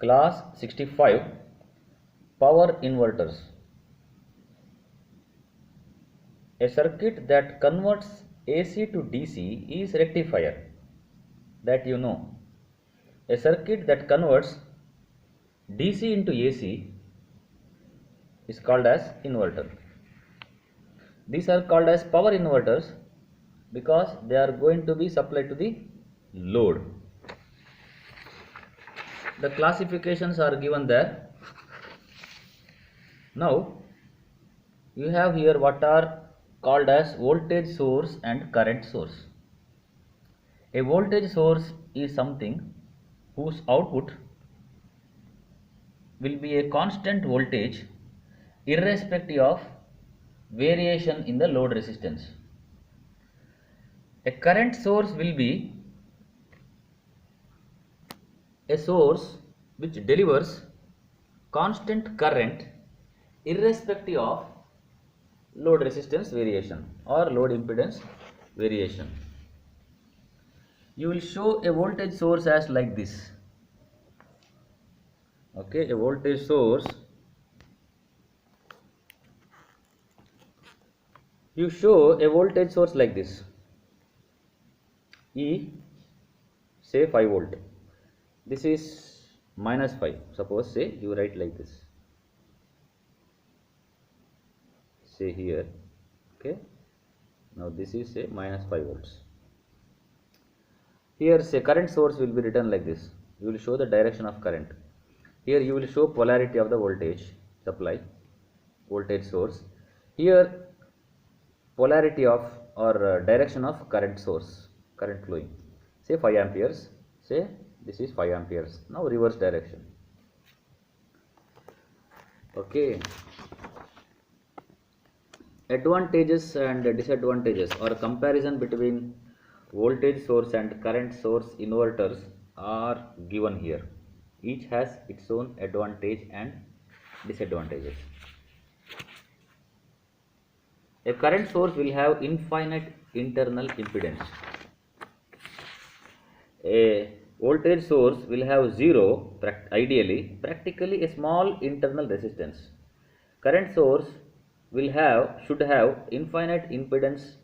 Class 65 Power Inverters. A circuit that converts AC to DC is rectifier. That you know. A circuit that converts DC into AC is called as inverter. These are called as power inverters because they are going to be supplied to the load. The classifications are given there. Now you have here what are called as voltage source and current source. A voltage source is something whose output will be a constant voltage irrespective of variation in the load resistance. A current source will be a source which delivers constant current irrespective of load resistance variation or load impedance variation. You will show a voltage source as like this. Okay, a voltage source. You show a voltage source like this. E, say 5 volt. This is minus 5. Suppose say you write like this. Say here. Okay. Now this is say minus 5 volts. Here say current source will be written like this. You will show the direction of current. Here you will show polarity of the voltage supply, voltage source. Here polarity of or direction of current source, current flowing. Say 5 amperes. Say this is 5 amperes. Now reverse direction. Okay. Advantages and disadvantages or comparison between voltage source and current source inverters are given here. Each has its own advantage and disadvantages. A current source will have infinite internal impedance. A voltage source will have zero, ideally, practically a small internal resistance. Current source should have infinite impedance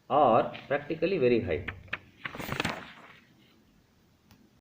or practically very high.